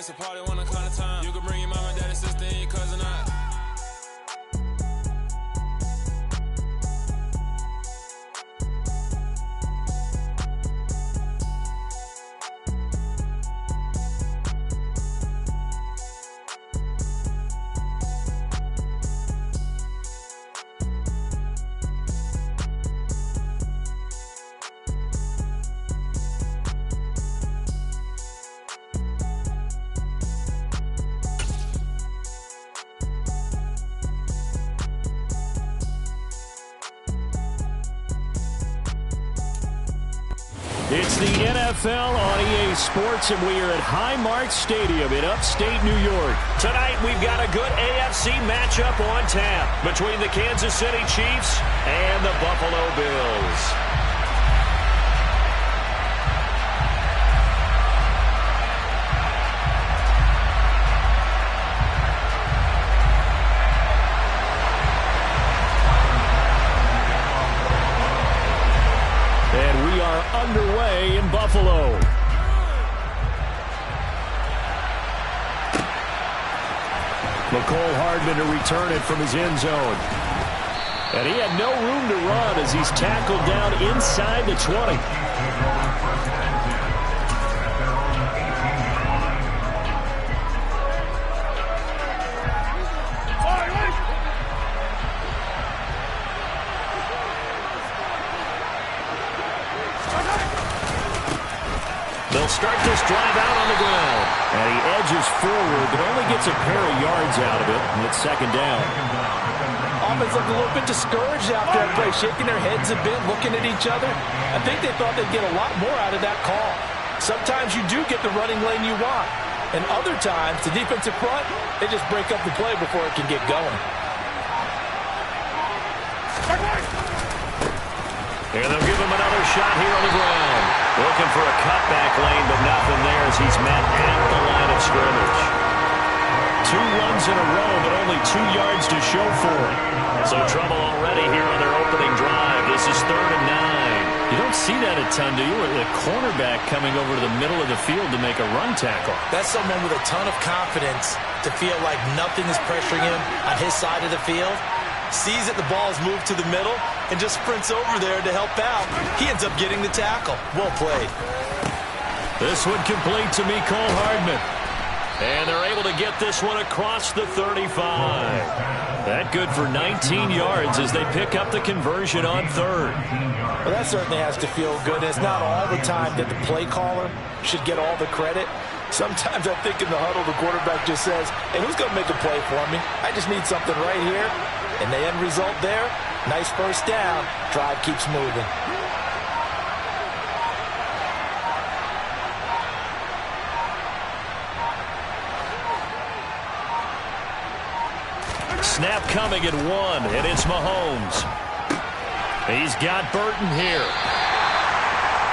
It's a party when I kind of time. You can bring your mama, daddy, sister, and your cousin out. It's the NFL on EA Sports, and we are at Highmark Stadium in upstate New York. Tonight, we've got a good AFC matchup on tap between the Kansas City Chiefs and the Buffalo Bills. Underway in Buffalo. Mecole Hardman to return it from his end zone. And he had no room to run as he's tackled down inside the 20. They'll start this drive out on the ground. And he edges forward, but only gets a pair of yards out of it. And it's second down. Offense looked a little bit discouraged after that play, shaking their heads a bit, looking at each other. I think they thought they'd get a lot more out of that call. Sometimes you do get the running lane you want. And other times, the defensive front, they just break up the play before it can get going. And they'll give him another shot here on the ground. Looking for a cutback lane, but nothing there as he's met at the line of scrimmage. 2 runs in a row, but only 2 yards to show for it. So trouble already here on their opening drive. This is 3rd and 9. You don't see that a ton, do you? Or the cornerback coming over to the middle of the field to make a run tackle. That's someone with a ton of confidence to feel like nothing is pressuring him on his side of the field. Sees that the ball is moved to the middle and just sprints over there to help out. He ends up getting the tackle. Well played. This one complete to Mecole Hardman. And they're able to get this one across the 35. That good for 19 yards as they pick up the conversion on 3rd. Well, that certainly has to feel good. It's not all the time that the play caller should get all the credit. Sometimes I think in the huddle, the quarterback just says, hey, who's going to make a play for me? I just need something right here. And the end result there, nice first down. Drive keeps moving. Snap coming at 1, and it's Mahomes. He's got Burton here.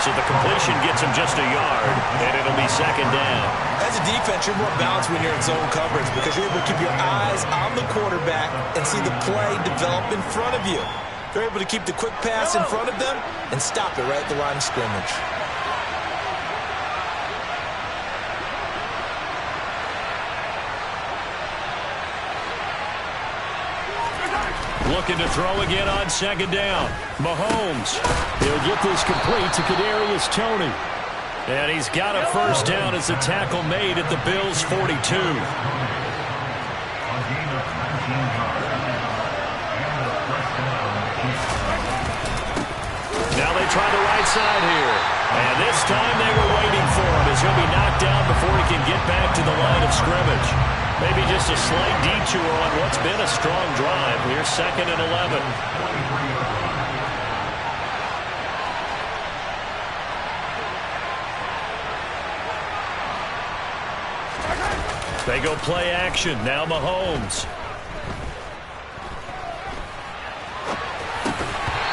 So the completion gets him just a yard, and it'll be second down. As a defense, you're more balanced when you're in zone coverage because you're able to keep your eyes on the quarterback and see the play develop in front of you. They're able to keep the quick pass in front of them and stop it right at the line of scrimmage. Looking to throw again on second down. Mahomes. He'll get this complete to Kadarius Toney. And he's got a first down as the tackle made at the Bills' 42. Now they try the right side here. And this time they were waiting for him as he'll be knocked down before he can get back to the line of scrimmage. Maybe just a slight detour on what's been a strong drive. Here's 2nd and 11. They go play action. Now Mahomes.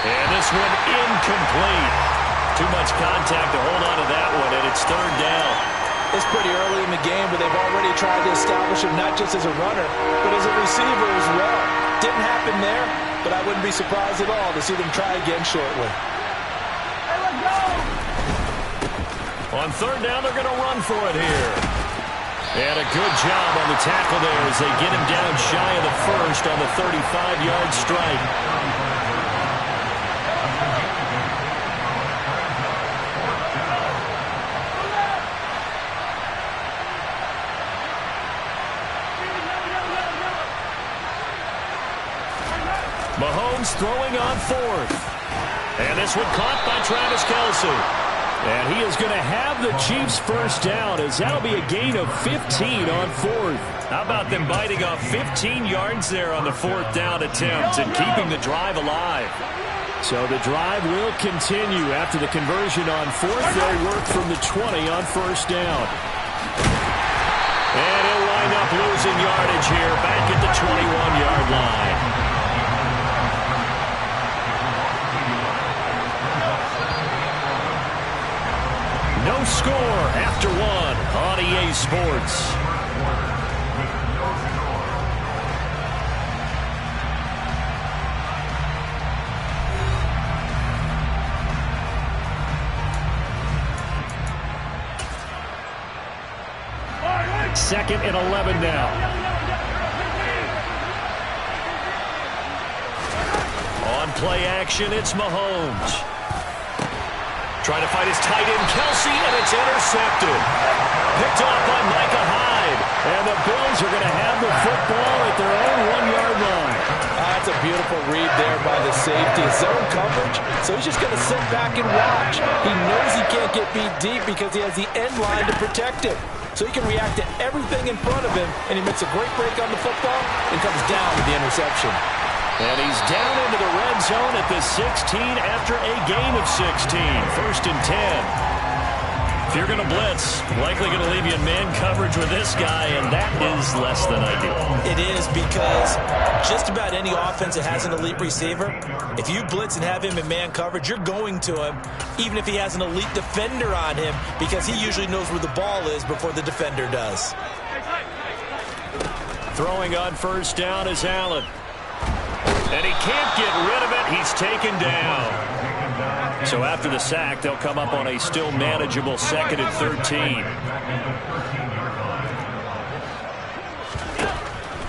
And this one incomplete. Too much contact to hold on to that one, and it's 3rd down. It's pretty early in the game, but they've already tried to establish him not just as a runner, but as a receiver as well. Didn't happen there, but I wouldn't be surprised at all to see them try again shortly. Hey, let's go! On 3rd down, they're going to run for it here. And a good job on the tackle there as they get him down shy of the first on the 35-yard strike. Mahomes throwing on fourth. And this one caught by Travis Kelce. And he is going to have the Chiefs first down, as that'll be a gain of 15 on fourth. How about them biting off 15 yards there on the fourth down attempt and keeping the drive alive? So the drive will continue after the conversion on fourth. They'll work from the 20 on first down. And he'll wind up losing yardage here back at the 21-yard line. No score after one on EA Sports. Second and 11 now. On play action, it's Mahomes. Trying to fight his tight end, Kelce, and it's intercepted. Picked off by Micah Hyde. And the Bills are going to have the football at their own 1-yard line. That's a beautiful read there by the safety. Zone coverage, so he's just going to sit back and watch. He knows he can't get beat deep because he has the end line to protect him. So he can react to everything in front of him, and he makes a great break on the football and comes down with the interception. And he's down into the red zone at the 16 after a gain of 16. First and 10. If you're going to blitz, likely going to leave you in man coverage with this guy, and that is less than ideal. It is, because just about any offense that has an elite receiver, if you blitz and have him in man coverage, you're going to him, even if he has an elite defender on him, because he usually knows where the ball is before the defender does. Throwing on first down is Allen. And he can't get rid of it. He's taken down. So after the sack, they'll come up on a still manageable 2nd and 13.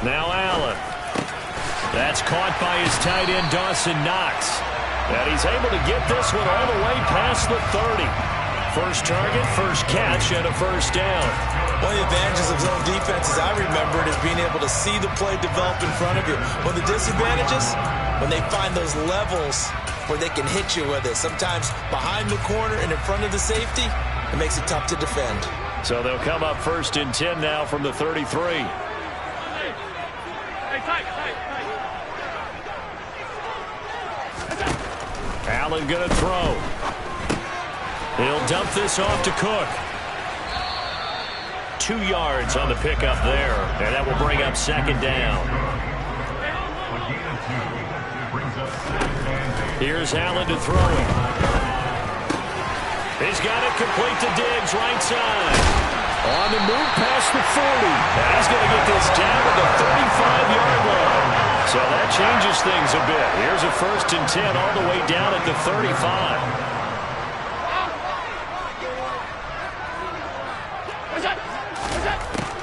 Now Allen. That's caught by his tight end, Dawson Knox. And he's able to get this one all the way past the 30. First target, first catch, and a first down. One of the advantages of zone defense, as I remember it, is being able to see the play develop in front of you. One of the disadvantages, when they find those levels where they can hit you with it, sometimes behind the corner and in front of the safety, it makes it tough to defend. So they'll come up first and 10 now from the 33. Allen going to throw. He'll dump this off to Cook. 2 yards on the pickup there, and that will bring up second down. Here's Allen to throw it. He's got it complete to Diggs, right side. On the move past the 40. And he's going to get this down to the 35-yard line. So that changes things a bit. Here's a first and 10 all the way down at the 35.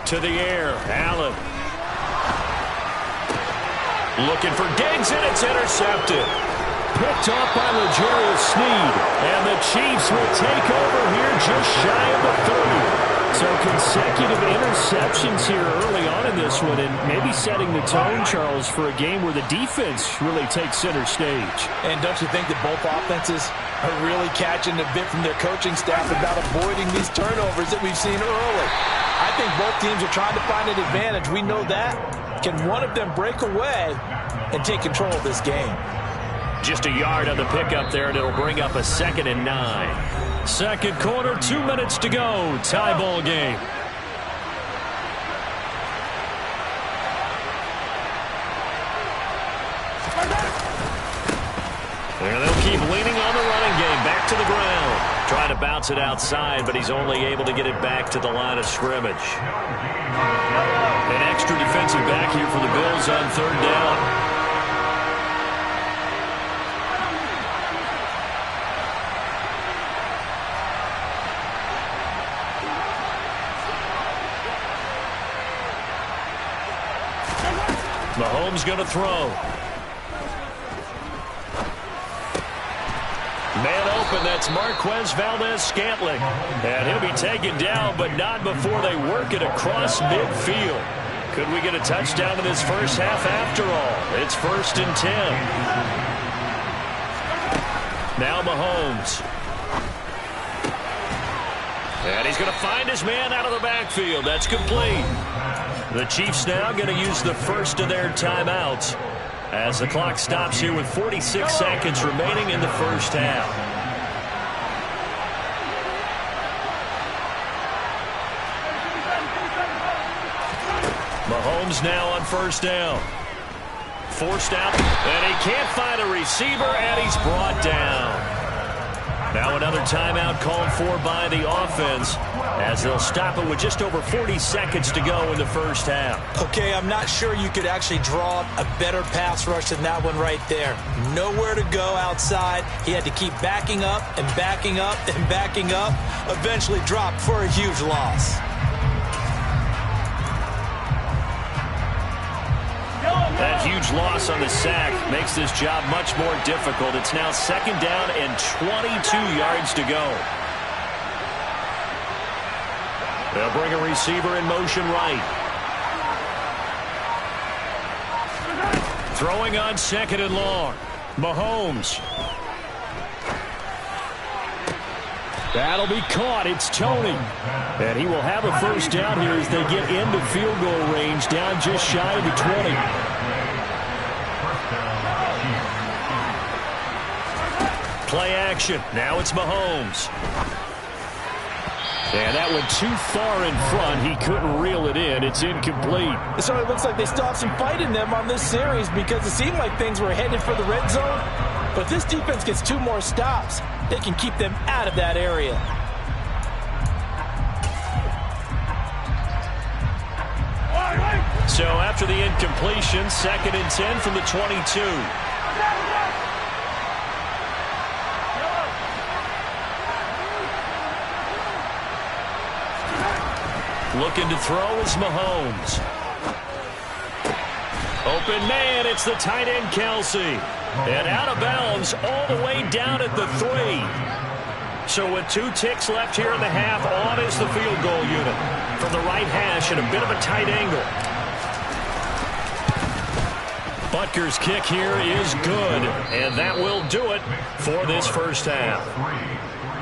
To the air, Allen. Looking for Diggs, and it's intercepted. Picked off by L'Jarius Sneed. And the Chiefs will take over here just shy of the 30. So consecutive interceptions here early on in this one, and maybe setting the tone, Charles, for a game where the defense really takes center stage. And don't you think that both offenses are really catching a bit from their coaching staff about avoiding these turnovers that we've seen early? I think both teams are trying to find an advantage. We know that. Can one of them break away and take control of this game? Just a yard on the pickup there, and it'll bring up a 2nd and 9. Second quarter, 2 minutes to go. Tie ball game. And they'll keep leaning on the running game. Back to the ground. Trying to bounce it outside, but he's only able to get it back to the line of scrimmage. An extra defensive back here for the Bills on third down. Mahomes going to throw. Man open, that's Marquez Valdes-Scantling. And he'll be taken down, but not before they work it across midfield. Could we get a touchdown in this first half after all? It's 1st and 10. Now Mahomes. And he's going to find his man out of the backfield. That's complete. The Chiefs now going to use the first of their timeouts as the clock stops here with 46 seconds remaining in the first half. Mahomes now on first down. Forced out, and he can't find a receiver, and he's brought down. Now another timeout called for by the offense as they'll stop it with just over 40 seconds to go in the first half. Okay, I'm not sure you could actually draw a better pass rush than that one right there. Nowhere to go outside. He had to keep backing up and backing up and backing up. Eventually dropped for a huge loss. That huge loss on the sack makes this job much more difficult. It's now 2nd down and 22 yards to go. They'll bring a receiver in motion right. Throwing on 2nd and long. Mahomes. That'll be caught. It's Tony. And he will have a first down here as they get into field goal range, down just shy of the 20. Play action. Now it's Mahomes. And that went too far in front. He couldn't reel it in. It's incomplete. It sort of looks like they still have some fight in them on this series because it seemed like things were headed for the red zone. But if this defense gets 2 more stops, they can keep them out of that area. So after the incompletion, 2nd and 10 from the 22. Looking to throw is Mahomes. Open man, it's the tight end Kelce. And out of bounds all the way down at the 3. So with 2 ticks left here in the half, on is the field goal unit. From the right hash at a bit of a tight angle. Butker's kick here is good, and that will do it for this first half.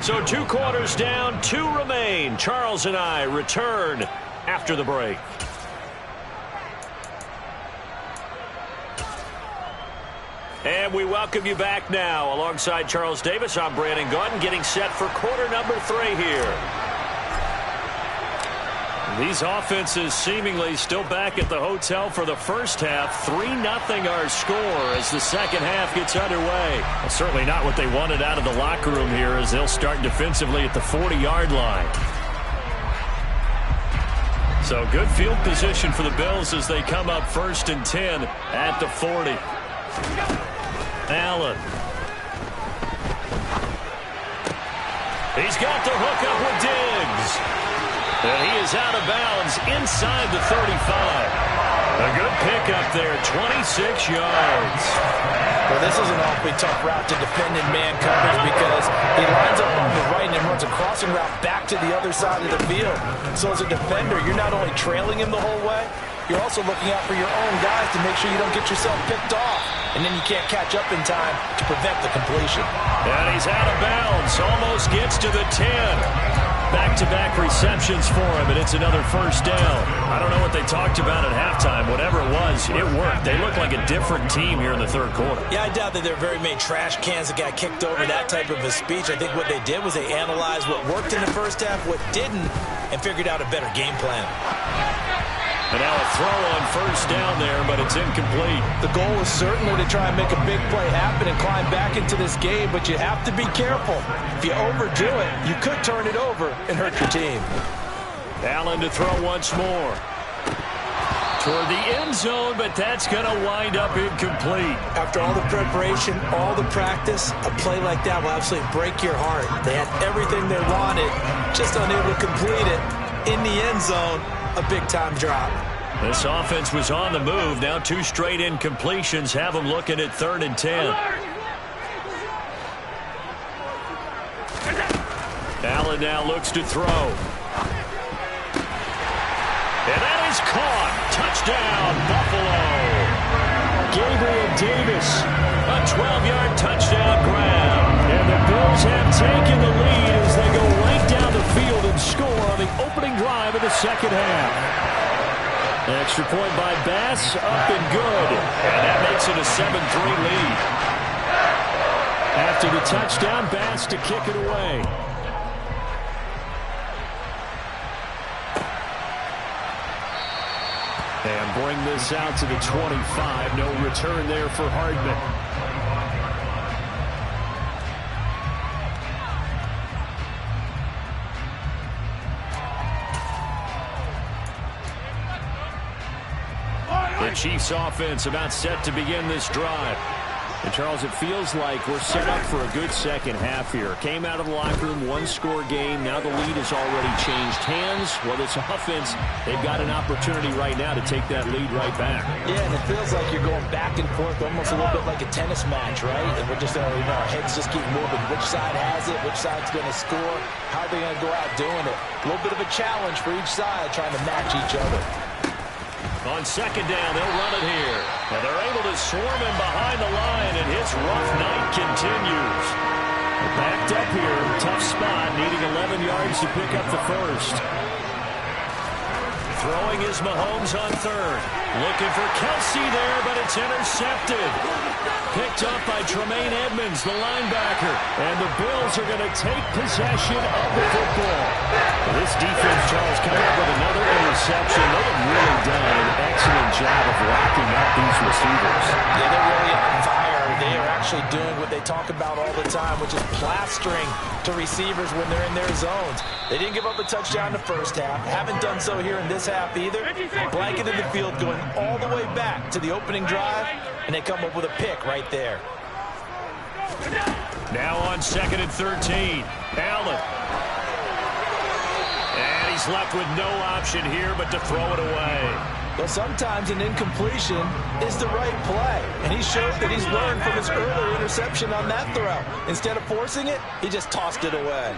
So 2 quarters down, 2 remain. Charles and I return after the break. And we welcome you back now. Alongside Charles Davis, I'm Brandon Gaudin, getting set for quarter number 3 here. These offenses seemingly still back at the hotel for the first half. 3-0 our score as the second half gets underway. Well, certainly not what they wanted out of the locker room here as they'll start defensively at the 40-yard line. So good field position for the Bills as they come up 1st and 10 at the 40. Allen. He's got the hook up with Diggs. And he is out of bounds inside the 35. A good pickup there, 26 yards. Well, this is an awfully tough route to defend in man coverage because he lines up on the right and runs a crossing route back to the other side of the field. So as a defender, you're not only trailing him the whole way, you're also looking out for your own guys to make sure you don't get yourself picked off. And then you can't catch up in time to prevent the completion. And he's out of bounds, almost gets to the 10. Back-to-back receptions for him, and it's another first down. I don't know what they talked about at halftime. Whatever it was, it worked. They look like a different team here in the third quarter. Yeah, I doubt that there are very many trash cans that got kicked over, that type of a speech. I think what they did was they analyzed what worked in the first half, what didn't, and figured out a better game plan. And now a throw on first down there, but it's incomplete. The goal is certainly to try and make a big play happen and climb back into this game, but you have to be careful. If you overdo it, you could turn it over and hurt your team. Allen to throw once more. Toward the end zone, but that's going to wind up incomplete. After all the preparation, all the practice, a play like that will absolutely break your heart. They had everything they wanted, just unable to complete it. In the end zone, a big-time drop. This offense was on the move. Now 2 straight incompletions have them looking at 3rd and 10. Allen now looks to throw. And that is caught. Touchdown, Buffalo. Gabriel Davis, a 12-yard touchdown grab. And the Bills have taken the lead as they go right down the field and score on the opening drive of the second half. Extra point by Bass, up and good. And that makes it a 7-3 lead. After the touchdown, Bass to kick it away. And bring this out to the 25. No return there for Hardman. The Chiefs offense about set to begin this drive. And Charles, it feels like we're set up for a good second half here. Came out of the locker room, 1-score game. Now the lead has already changed hands. Well, this offense, they've got an opportunity right now to take that lead right back. Yeah, and it feels like you're going back and forth almost a little bit like a tennis match, right? And we're just, our heads just keep moving. Which side has it? Which side's going to score? How are they going to go out doing it? A little bit of a challenge for each side trying to match each other. On second down, they'll run it here. And they're able to swarm him behind the line, and his rough night continues. Backed up here, tough spot, needing 11 yards to pick up the first. Throwing is Mahomes on 3rd. Looking for Kelsey there, but it's intercepted. Picked up by Tremaine Edmonds, the linebacker. And the Bills are going to take possession of the football. This defense, Charles, coming up with another interception. They have really done an excellent job of locking up these receivers. Yeah, they're really on fire. They are actually doing what they talk about all the time, which is plastering to receivers when they're in their zones. They didn't give up a touchdown in the first half. Haven't done so here in this half either. Blanketed the field going all the way back to the opening drive, and they come up with a pick right there. Now on 2nd and 13. Allen. And he's left with no option here but to throw it away. Well, sometimes an incompletion is the right play. And he showed that he's learned from his earlier interception on that throw. Instead of forcing it, he just tossed it away.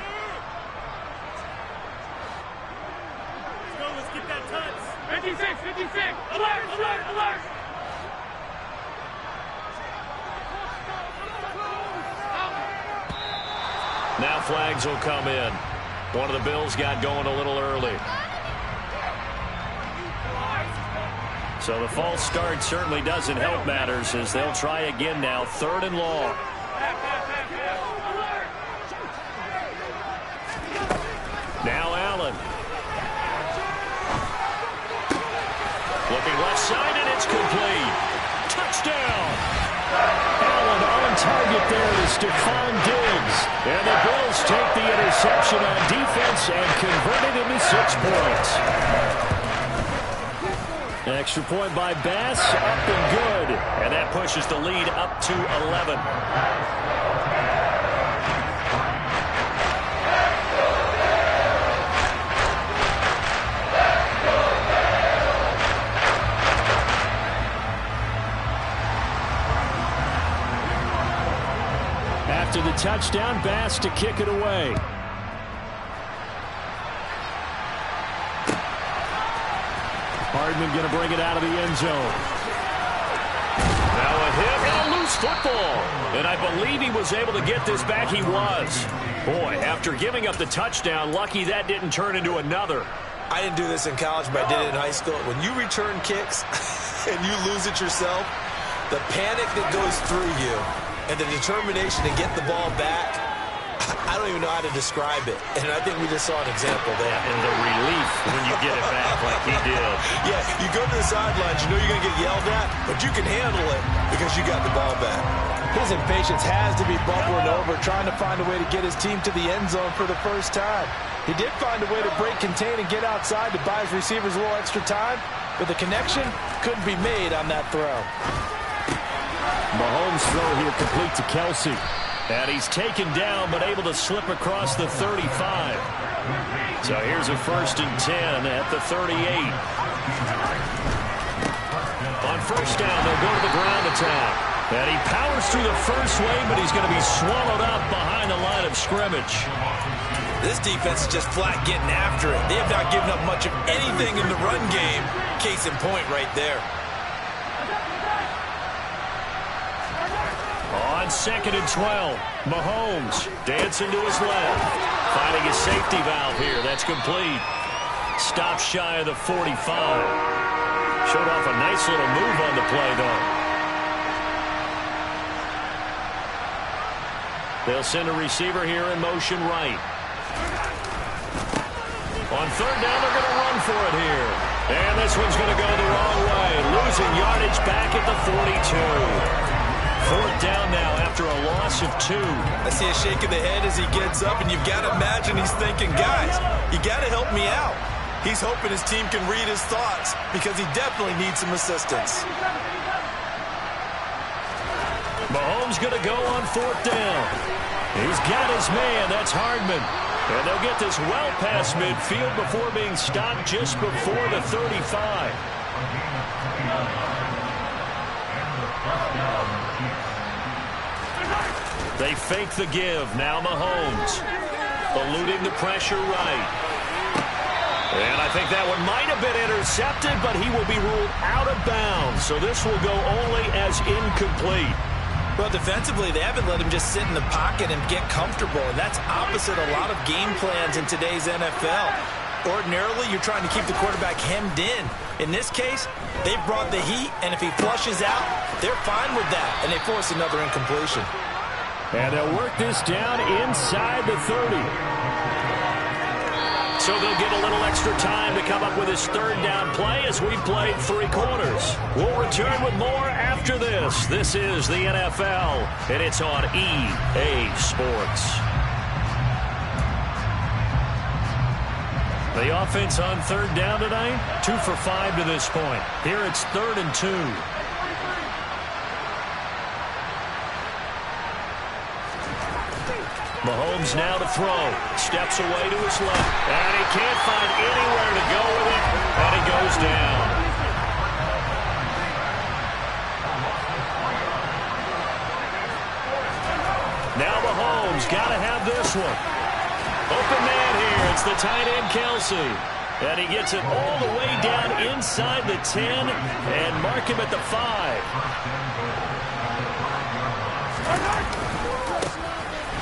Let's go, let's get that touch. 56, 56. Alert, alert, alert. Now flags will come in. One of the Bills got going a little early. So the false start certainly doesn't help matters as they'll try again now. 3rd and long. Now Allen. Looking left side, and it's complete. Touchdown! Allen on target there to Stephon Diggs. And the Bills take the interception on defense and convert it into 6 points. Extra point by Bass, up and good. And that pushes the lead up to 11. After the touchdown, Bass to kick it away. Hardman going to bring it out of the end zone. Now a hit and a loose football. And I believe he was able to get this back. He was. Boy, after giving up the touchdown, lucky that didn't turn into another. I didn't do this in college, but I did it in high school. When you return kicks and you lose it yourself, the panic that goes through you and the determination to get the ball back, I don't even know how to describe it. And I think we just saw an example there. And the relief when you get it back like he did. Yeah, you go to the sidelines, you know you're going to get yelled at, but you can handle it because you got the ball back. His impatience has to be bubbling over, trying to find a way to get his team to the end zone for the first time. He did find a way to break, contain, and get outside to buy his receivers a little extra time, but the connection couldn't be made on that throw. Mahomes' throw here complete to Kelsey. And he's taken down, but able to slip across the 35. So here's a 1st and 10 at the 38. On 1st down, they'll go to the ground attack. And he powers through the first wave, but he's going to be swallowed up behind the line of scrimmage. This defense is just flat getting after it. They have not given up much of anything in the run game. Case in point right there. On 2nd and 12, Mahomes dancing to his left. Finding his safety valve here. That's complete. Stop shy of the 45. Showed off a nice little move on the play, though. They'll send a receiver here in motion right. On 3rd down, they're going to run for it here. And this one's going to go the wrong way. Losing yardage back at the 42. 4th down now after a loss of 2. I see a shake of the head as he gets up, and you've got to imagine he's thinking, guys, you got to help me out. He's hoping his team can read his thoughts because he definitely needs some assistance. Mahomes going to go on 4th down. He's got his man. That's Hardman. And they'll get this well past midfield before being stopped just before the 35. They fake the give. Now Mahomes eluding the pressure right. And I think that one might have been intercepted, but he will be ruled out of bounds. So this will go only as incomplete. Well, defensively, they haven't let him just sit in the pocket and get comfortable, and that's opposite a lot of game plans in today's NFL. Ordinarily, you're trying to keep the quarterback hemmed in. In this case, they've brought the heat, and if he flushes out, they're fine with that, and they force another incompletion. And they'll work this down inside the 30. So they'll get a little extra time to come up with his 3rd down play as we've played 3 quarters. We'll return with more after this. This is the NFL, and it's on EA Sports. The offense on 3rd down tonight, 2 for 5 to this point. Here it's 3rd and 2. Mahomes now to throw. Steps away to his left. And he can't find anywhere to go with it. And he goes down. Now Mahomes got to have this one. Open man here. It's the tight end, Kelsey. And he gets it all the way down inside the 10 and mark him at the 5.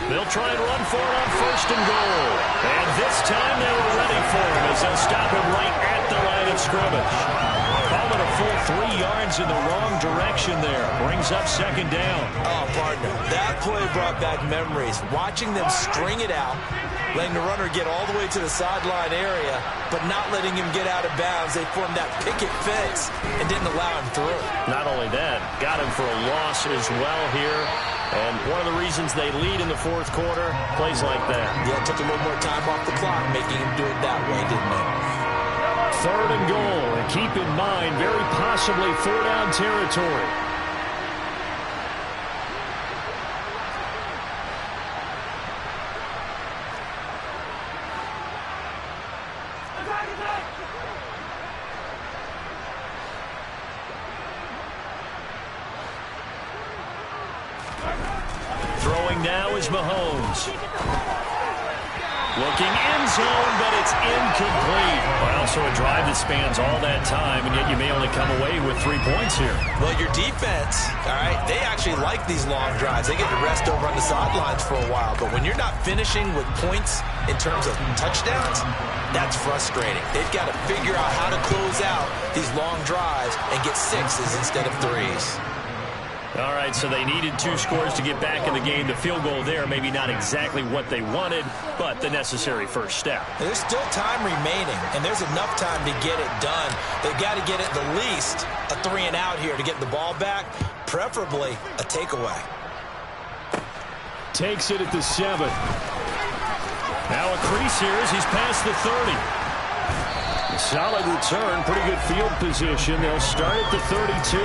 They'll try and run for it on 1st and goal. And this time they were ready for him as they'll stop him right at the line of scrimmage. Call it a full 3 yards in the wrong direction there. Brings up 2nd down. Oh, partner, that play brought back memories. Watching them string it out, letting the runner get all the way to the sideline area, but not letting him get out of bounds. They formed that picket fence and didn't allow him through. Not only that, got him for a loss as well here. And one of the reasons they lead in the 4th quarter, plays like that. Yeah, it took a little more time off the clock, making him do it that way, didn't it? 3rd and goal. And keep in mind, very possibly 4-down territory. Throwing now is Mahomes. Looking end zone, but it's incomplete. Well, so a drive that spans all that time, and yet you may only come away with 3 points here. Well, your defense, all right, they actually like these long drives. They get to rest over on the sidelines for a while. But when you're not finishing with points in terms of touchdowns, that's frustrating. They've got to figure out how to close out these long drives and get 6s instead of 3s. All right, so they needed 2 scores to get back in the game. The field goal there, maybe not exactly what they wanted, but the necessary first step. There's still time remaining, and there's enough time to get it done. They've got to get at the least a 3-and-out here to get the ball back, preferably a takeaway. Takes it at the 7. Now a crease here as he's past the 30. A solid return, pretty good field position. They'll start at the 32.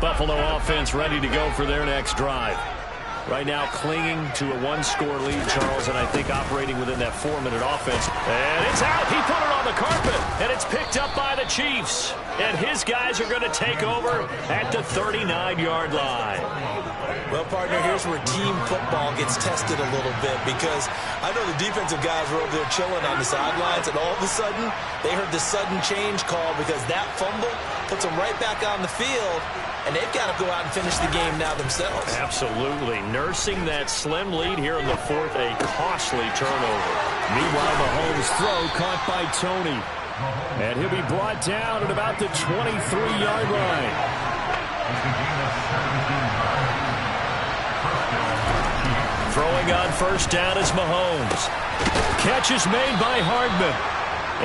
Buffalo offense ready to go for their next drive. Right now clinging to a one-score lead, Charles, and I think operating within that 4-minute offense. And it's out. He put it on the carpet, and it's picked up by the Chiefs. And his guys are going to take over at the 39-yard line. Well, partner, here's where team football gets tested a little bit, because I know the defensive guys were over there chilling on the sidelines, and all of a sudden, they heard the sudden change call because that fumble puts them right back on the field, and they've got to go out and finish the game now themselves. Absolutely. Nursing that slim lead here in the fourth, a costly turnover. Meanwhile, Mahomes' throw caught by Tony. And he'll be brought down at about the 23-yard line. Throwing on first down is Mahomes. Catch is made by Hardman.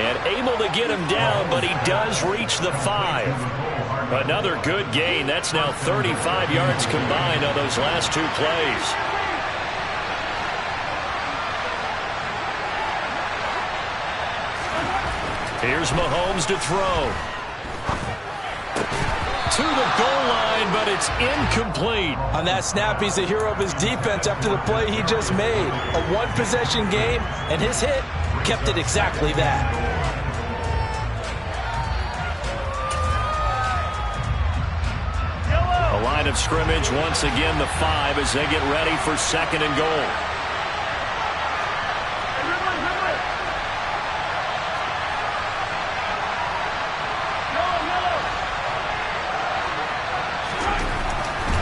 And able to get him down, but he does reach the 5. Another good gain. That's now 35 yards combined on those last two plays. Here's Mahomes to throw. To the goal line, but it's incomplete. On that snap, he's the hero of his defense after the play he just made. A one-possession game, and his hit kept it exactly that. A line of scrimmage, once again the 5 as they get ready for second and goal.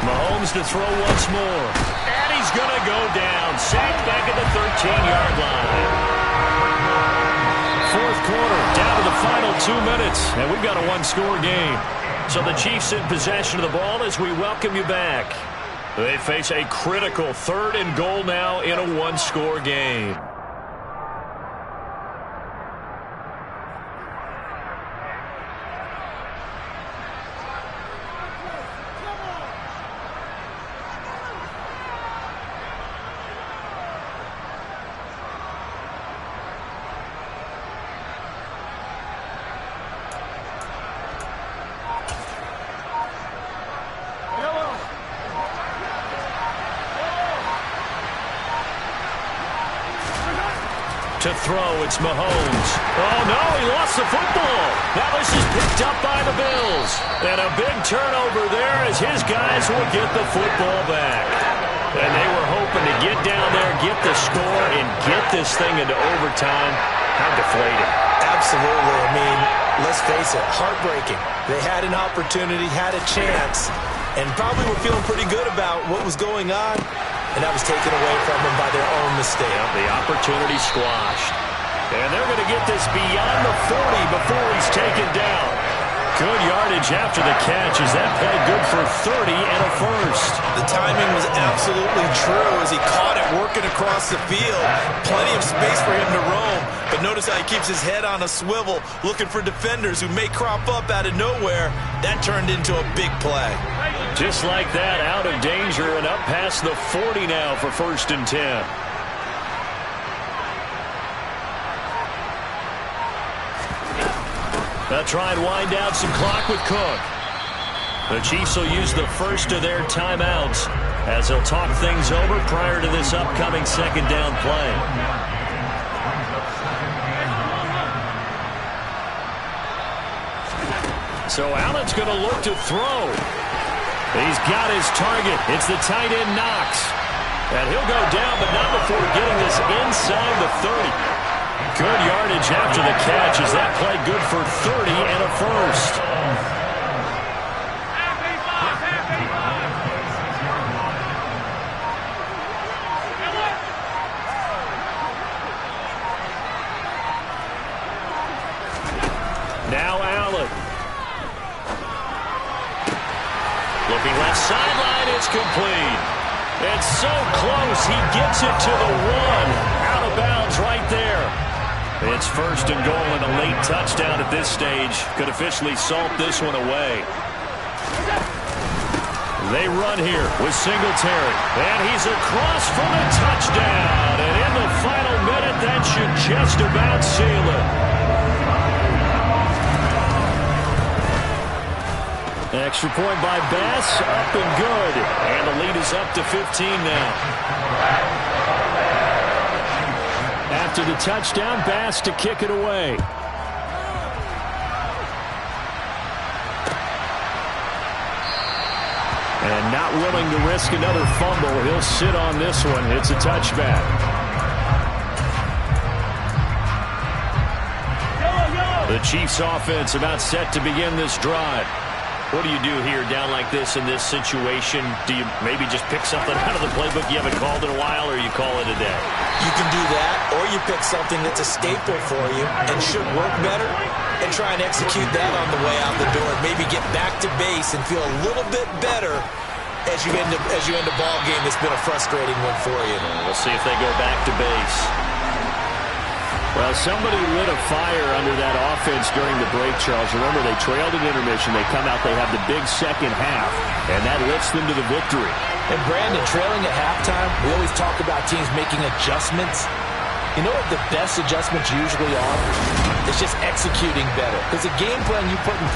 Mahomes to throw once more. And he's going to go down. Sacked back at the 13-yard line. Fourth quarter, down to the final 2 minutes. And we've got a one-score game. So the Chiefs in possession of the ball as we welcome you back. They face a critical third and goal now in a one-score game. To throw, it's Mahomes. Oh, no, he lost the football. Now this is picked up by the Bills. And a big turnover there as his guys will get the football back. And they were hoping to get down there, get the score, and get this thing into overtime. How deflating. Absolutely. I mean, let's face it, heartbreaking. They had an opportunity, had a chance, and probably were feeling pretty good about what was going on. And that was taken away from them by their own mistake. Yeah, the opportunity squashed. And they're going to get this beyond the 40 before he's taken down. Good yardage after the catch as that play good for 30 and a first. The timing was absolutely true as he caught it working across the field. Plenty of space for him to roam. But notice how he keeps his head on a swivel, looking for defenders who may crop up out of nowhere. That turned into a big play. Just like that, out of danger and up past the 40 now for 1st and 10. They'll try and wind down some clock with Cook. The Chiefs will use the first of their timeouts as they'll talk things over prior to this upcoming second down play. So Allen's going to look to throw. He's got his target. It's the tight end Knox. And he'll go down, but not before getting this inside the 30. Good yardage after the catch as that play good for 30 and a first. Now Allen. Looking left sideline, it's complete. It's so close, he gets it to the 1. Out of bounds right there. It's 1st and goal and a late touchdown at this stage. Could officially salt this one away. They run here with Singletary. And he's across for the touchdown. And in the final minute, that should just about seal it. Extra point by Bass, up and good. And the lead is up to 15 now. After the touchdown, Bass to kick it away. And not willing to risk another fumble. He'll sit on this one. It's a touchback. The Chiefs offense about set to begin this drive. What do you do here down like this in this situation? Do you maybe just pick something out of the playbook you haven't called in a while, or you call it a day? You can do that, or you pick something that's a staple for you and should work better and try and execute that on the way out the door. Maybe get back to base and feel a little bit better as you end a ball game that's been a frustrating one for you. We'll see if they go back to base. Well, somebody lit a fire under that offense during the break, Charles. Remember, they trailed at intermission. They come out, they have the big second half, and that lifts them to the victory. And, Brandon, trailing at halftime, we always talk about teams making adjustments. You know what the best adjustments usually are? It's just executing better. Because the game plan you put in place